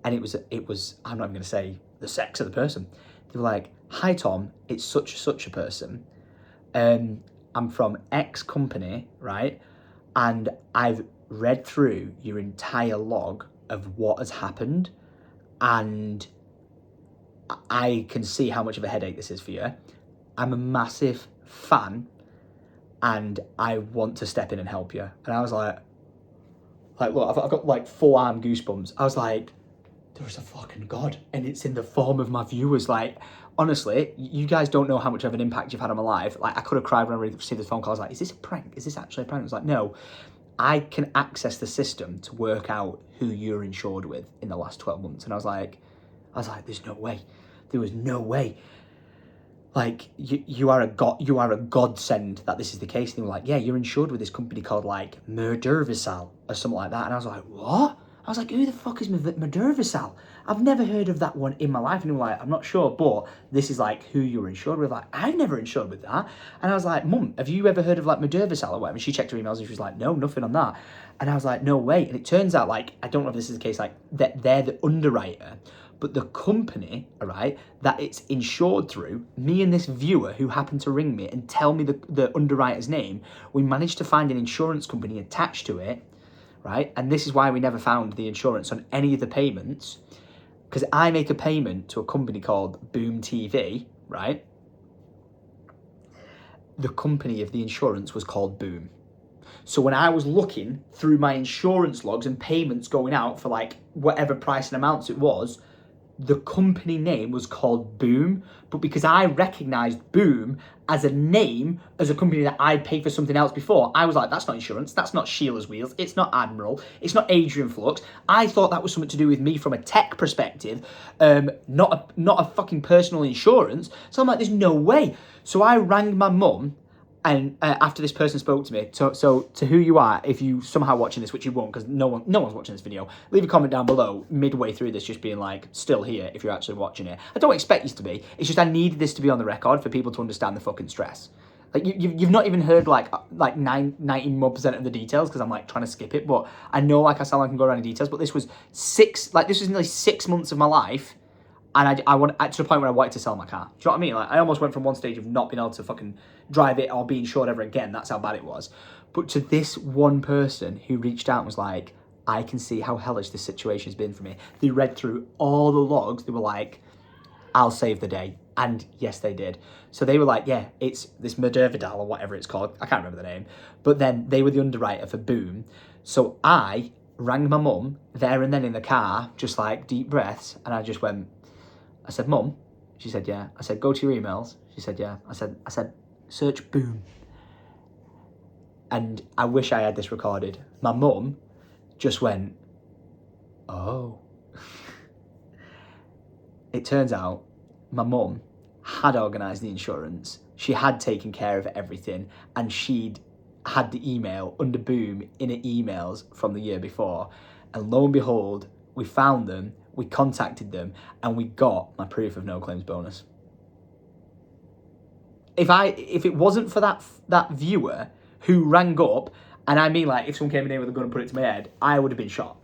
and it was I'm not even going to say the sex of the person. They were like, hi Tom, it's such a person. I'm from X company, right? And I've read through your entire log of what has happened, and I can see how much of a headache this is for you. I'm a massive fan and I want to step in and help you. And I was like, look, I've got like forearm goosebumps. I was like, there's a fucking God and it's in the form of my viewers. Like, honestly, you guys don't know how much of an impact you've had on my life. Like, I could have cried when I received this phone call. I was like, is this a prank? Is this actually a prank? I was like, no, I can access the system to work out who you're insured with in the last 12 months. And I was like, there's no way. There was no way. Like, you are a godsend that this is the case. And they were like, yeah, you're insured with this company called like Murdervisal or something like that. And I was like, what? I was like, who the fuck is Murdervisal? I've never heard of that one in my life. And they were like, I'm not sure, but this is like who you were insured with. Like, I've never insured with that. And I was like, Mum, have you ever heard of like Murdervisal or whatever? And she checked her emails and she was like, no, nothing on that. And I was like, no way. And it turns out, like, I don't know if this is the case, like that they're the underwriter. But the company, all right, that it's insured through, me and this viewer who happened to ring me and tell me the underwriter's name, we managed to find an insurance company attached to it, right? And this is why we never found the insurance on any of the payments, because I make a payment to a company called Boom TV, right? The company of the insurance was called Boom. So when I was looking through my insurance logs and payments going out for like whatever price and amounts it was, the company name was called Boom, but because I recognised Boom as a name, as a company that I'd paid for something else before, I was like, that's not insurance, that's not Sheila's Wheels, it's not Admiral, it's not Adrian Flux. I thought that was something to do with me from a tech perspective, not a fucking personal insurance. So I'm like, there's no way. So I rang my mum, and after this person spoke to me, so to who you are, if you somehow watching this, which you won't, because no one's watching this video, leave a comment down below midway through this, just being like, still here, if you're actually watching it. I don't expect you to be. It's just I needed this to be on the record for people to understand the fucking stress. Like you've not even heard like 90% of the details, because I'm like trying to skip it. But I know like I sound like I can go around in details. But this was nearly 6 months of my life. And I want to the point where I wanted to sell my car. Do you know what I mean? Like I almost went from one stage of not being able to fucking drive it or be insured ever again. That's how bad it was. But to this one person who reached out and was like, I can see how hellish this situation has been for me. They read through all the logs. They were like, I'll save the day. And yes, they did. So they were like, yeah, it's this Modervidal or whatever it's called. I can't remember the name. But then they were the underwriter for Boom. So I rang my mum there and then in the car, just like deep breaths. And I just went, I said, Mum. She said, yeah. I said, go to your emails. She said, yeah. I said, search Boom. And I wish I had this recorded. My mum just went, oh. It turns out my mum had organised the insurance. She had taken care of everything. And she'd had the email under Boom in her emails from the year before. And lo and behold, we found them. We contacted them and we got my proof of no claims bonus. If it wasn't for that viewer who rang up, and I mean like if someone came in here with a gun and put it to my head, I would have been shot.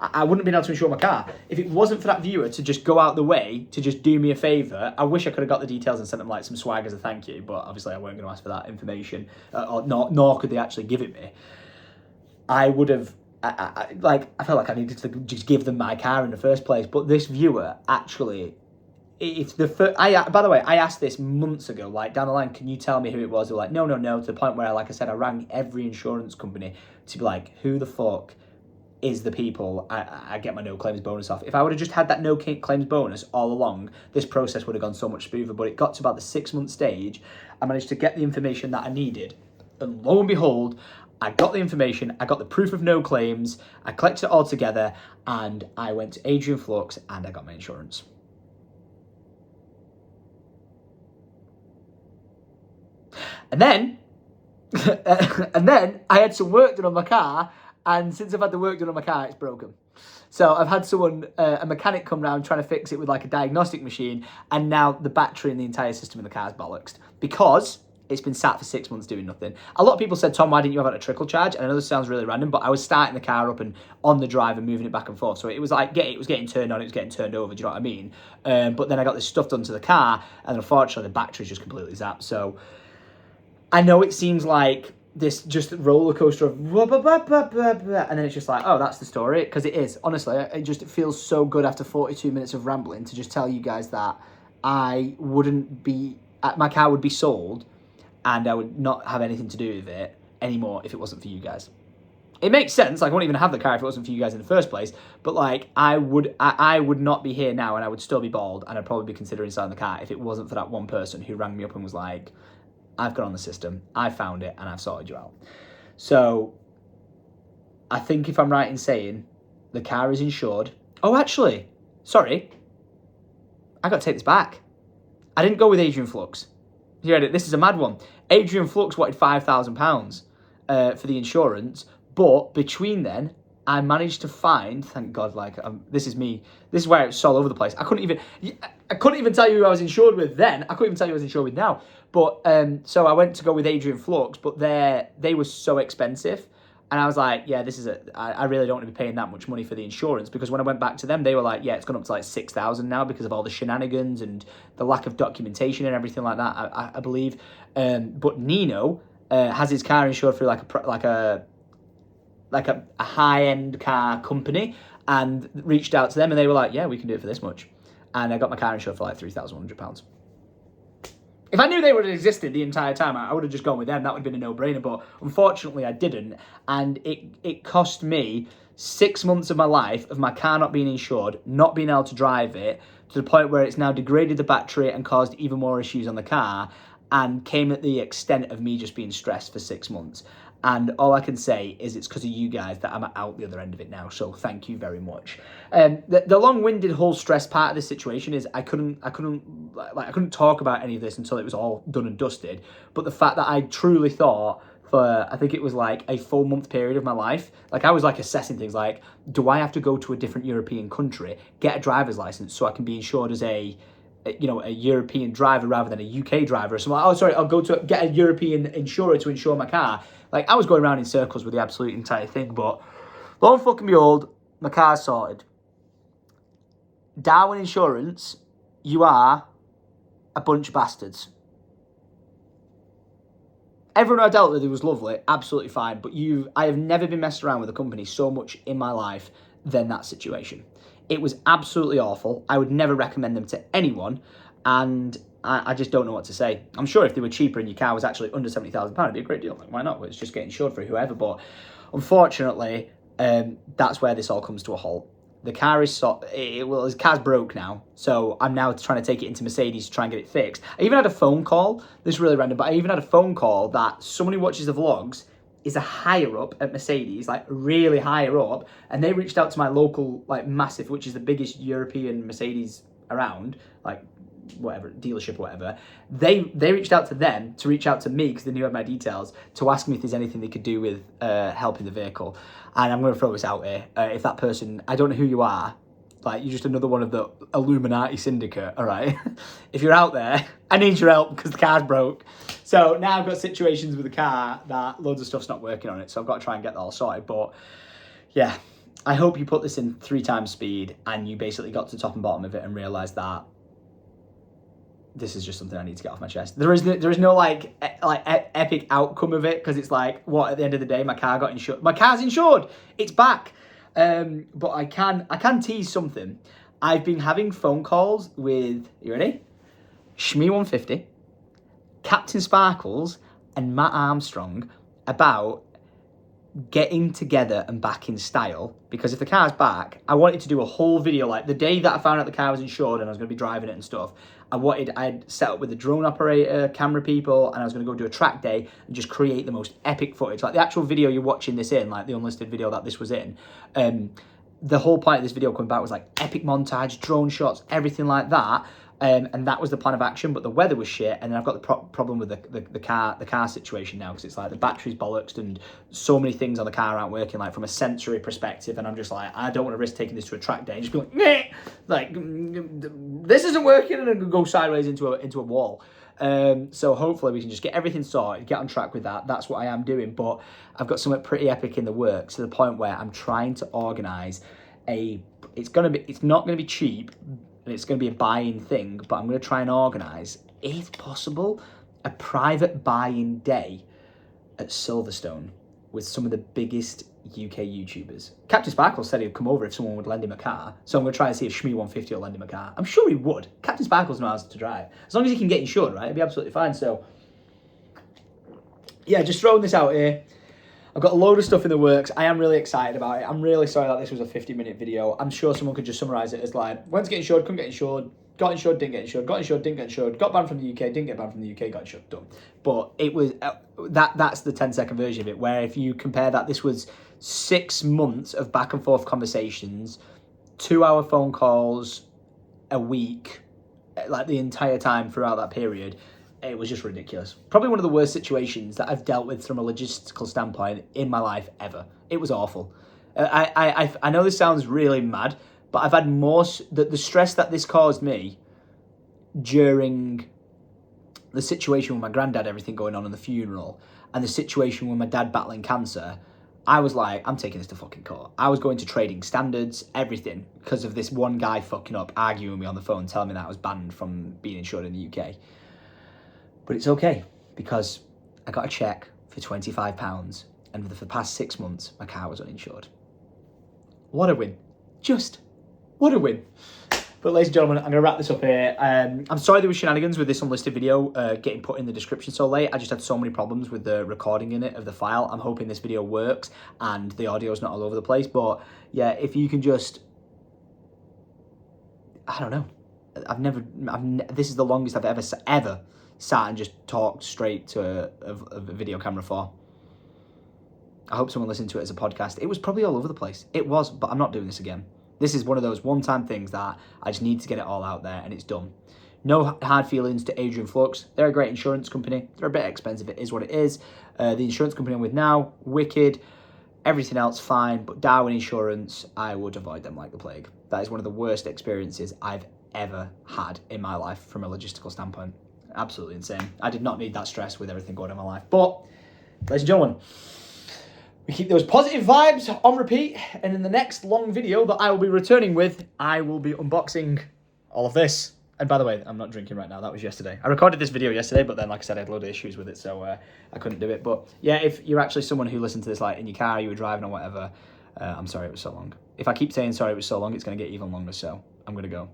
I wouldn't have been able to insure my car. If it wasn't for that viewer to just go out the way to just do me a favour, I wish I could have got the details and sent them like some swag as a thank you, but obviously I weren't going to ask for that information, nor could they actually give it me. I would have. I felt like I needed to just give them my car in the first place. But this viewer actually, it's the first. By the way, I asked this months ago. Like down the line, can you tell me who it was? They're like, no. To the point where, like I said, I rang every insurance company to be like, who the fuck is the people I get my no claims bonus off? If I would have just had that no claims bonus all along, this process would have gone so much smoother. But it got to about the 6 month stage. I managed to get the information that I needed, and lo and behold, I got the information, I got the proof of no claims, I collected it all together, and I went to Adrian Flux and I got my insurance. And then I had some work done on my car, and since I've had the work done on my car, it's broken. So I've had someone, a mechanic come round trying to fix it with like a diagnostic machine, and now the battery and the entire system in the car is bollocksed because it's been sat for 6 months doing nothing. A lot of people said, Tom, why didn't you have it a trickle charge? And I know this sounds really random, but I was starting the car up and on the drive and moving it back and forth. So it was like, it was getting turned on, it was getting turned over, do you know what I mean? But then I got this stuff done to the car, and unfortunately the battery's just completely zapped. So I know it seems like this just roller coaster of and then it's just like, oh, that's the story, because it is. Honestly, it feels so good after 42 minutes of rambling to just tell you guys that my car would be sold and I would not have anything to do with it anymore if it wasn't for you guys. It makes sense. Like, I wouldn't even have the car if it wasn't for you guys in the first place. But like, I would not be here now, and I would still be bald, and I'd probably be considering selling the car if it wasn't for that one person who rang me up and was like, I've got on the system, I found it, and I've sorted you out. So I think if I'm right in saying the car is insured. Oh, actually, sorry. I got to take this back. I didn't go with Adrian Flux. You heard it. This is a mad one. Adrian Flux wanted £5,000 for the insurance, but between then, I managed to find. Thank God, like this is me. This is where it's all over the place. I couldn't even tell you who I was insured with then. I couldn't even tell you who I was insured with now. But so I went to go with Adrian Flux, but they were so expensive. And I was like, yeah, I really don't want to be paying that much money for the insurance, because when I went back to them, they were like, yeah, it's gone up to like 6,000 now because of all the shenanigans and the lack of documentation and everything like that, I believe. But Nino has his car insured through like a high-end car company, and reached out to them, and they were like, yeah, we can do it for this much. And I got my car insured for like £3,100. If I knew they would have existed the entire time, I would have just gone with them. That would have been a no-brainer, but unfortunately I didn't. And it cost me 6 months of my life of my car not being insured, not being able to drive it, to the point where it's now degraded the battery and caused even more issues on the car, and came at the extent of me just being stressed for 6 months. And all I can say is it's because of you guys that I'm out the other end of it now. So thank you very much. The long-winded whole stress part of this situation is I couldn't talk about any of this until it was all done and dusted. But the fact that I truly thought for, I think it was like a full month period of my life, like I was like assessing things like, do I have to go to a different European country, get a driver's license so I can be insured as a European driver rather than a UK driver or something. Oh, sorry, I'll go to get a European insurer to insure my car. Like, I was going around in circles with the absolute entire thing, but lo and fucking behold, my car's sorted. Darwin Insurance, you are a bunch of bastards. Everyone I dealt with, it was lovely, absolutely fine, but I have never been messed around with a company so much in my life than that situation. It was absolutely awful. I would never recommend them to anyone, and I just don't know what to say. I'm sure if they were cheaper and your car was actually under £70,000, it'd be a great deal. Like, why not? Well, it's just getting insured for whoever. But unfortunately, that's where this all comes to a halt. The car is his car's broke now, so I'm now trying to take it into Mercedes to try and get it fixed. I even had a phone call. This is really random, but I even had a phone call that someone who watches the vlogs is a higher up at Mercedes, like really higher up, and they reached out to my local, like massive, which is the biggest European Mercedes around, like whatever, dealership or whatever. They reached out to them to reach out to me because they knew I had my details to ask me if there's anything they could do with helping the vehicle. And I'm going to throw this out here. If that person, I don't know who you are, like you're just another one of the Illuminati syndicate, all right? If you're out there, I need your help because the car's broke. So now I've got situations with the car that loads of stuff's not working on it, so I've got to try and get that all sorted. But yeah, I hope you put this in 3 times speed and you basically got to the top and bottom of it and realised that this is just something I need to get off my chest. There is no like epic outcome of it, because it's like, what, at the end of the day, my car got insured. My car's insured. It's back. But I can tease something. I've been having phone calls with, you ready? Shmee150, Captain Sparkles, and Matt Armstrong about getting together and back in style, because if the car's back, I wanted to do a whole video, like the day that I found out the car was insured and I was going to be driving it and stuff. I'd set up with a drone operator, camera people, and I was going to go do a track day and just create the most epic footage. Like the actual video you're watching this in, like the unlisted video that this was in, the whole point of this video coming back was like epic montage, drone shots, everything like that. And that was the plan of action, but the weather was shit, and then I've got the problem with the car situation now, because it's like the battery's bollocks and so many things on the car aren't working, like from a sensory perspective, and I'm just like, I don't want to risk taking this to a track day and just be like, meh! Like, this isn't working, and I'm going to go sideways into a wall. So hopefully we can just get everything sorted, get on track with that. That's what I am doing, but I've got something pretty epic in the works, to the point where I'm trying to organise it's not going to be cheap, and it's going to be a buy-in thing, but I'm going to try and organise, if possible, a private buy-in day at Silverstone with some of the biggest UK YouTubers. Captain Sparkles said he'd come over if someone would lend him a car, so I'm going to try and see if Shmee150 will lend him a car. I'm sure he would. Captain Sparkles knows how to drive. As long as he can get insured, right? It'll be absolutely fine. So, yeah, just throwing this out here. I've got a load of stuff in the works. I am really excited about it. I'm really sorry that this was a 50-minute video. I'm sure someone could just summarise it as like, went to get insured, couldn't get insured, got insured, didn't get insured, got insured, didn't get insured, got banned from the UK, didn't get banned from the UK, got insured, done. But it was, that's the 10-second version of it, where if you compare that, this was 6 months of back and forth conversations, 2-hour phone calls a week, like the entire time throughout that period. It was just ridiculous. Probably one of the worst situations that I've dealt with from a logistical standpoint in my life ever. It was awful. I know this sounds really mad, but I've had more, the stress that this caused me during the situation with my granddad, everything going on in the funeral, and the situation with my dad battling cancer, I was like, I'm taking this to fucking court. I was going to trading standards, everything, because of this one guy fucking up, arguing with me on the phone, telling me that I was banned from being insured in the UK. But it's okay, because I got a cheque for £25, and for the past 6 months, my car was uninsured. What a win. Just, what a win. But ladies and gentlemen, I'm going to wrap this up here. I'm sorry there was shenanigans with this unlisted video getting put in the description so late. I just had so many problems with the recording in it of the file. I'm hoping this video works and the audio's not all over the place. But yeah, if you can just... I don't know. This is the longest I've ever sat and just talked straight to a video camera for. I hope someone listened to it as a podcast. It was probably all over the place. It was, but I'm not doing this again. This is one of those one-time things that I just need to get it all out there and it's done. No hard feelings to Adrian Flux. They're a great insurance company. They're a bit expensive. It is what it is. The insurance company I'm with now, wicked. Everything else fine, but Darwin Insurance, I would avoid them like the plague. That is one of the worst experiences I've ever had in my life from a logistical standpoint. Absolutely insane. I did not need that stress with everything going on in my life. But, ladies and gentlemen, we keep those positive vibes on repeat, and in the next long video that I will be returning with, I will be unboxing all of this. And by the way, I'm not drinking right now. That was yesterday. I recorded this video yesterday, but then, like I said, I had a load of issues with it, so I couldn't do it. But yeah, if you're actually someone who listened to this like in your car, you were driving or whatever, I'm sorry it was so long. If I keep saying sorry it was so long, it's going to get even longer, so I'm going to go.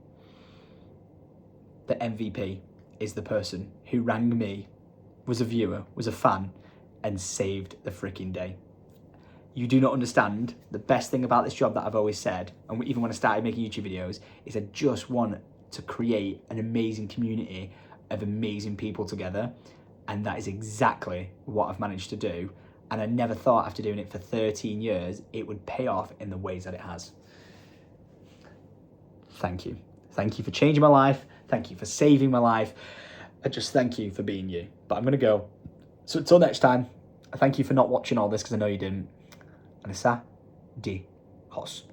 The MVP is the person who rang me, was a viewer, was a fan, and saved the freaking day. You do not understand the best thing about this job that I've always said, and even when I started making YouTube videos, is I just want to create an amazing community of amazing people together, and that is exactly what I've managed to do. And I never thought after doing it for 13 years, it would pay off in the ways that it has. Thank you. Thank you for changing my life. Thank you for saving my life. I just thank you for being you. But I'm going to go. So until next time, I thank you for not watching all this because I know you didn't. And adios.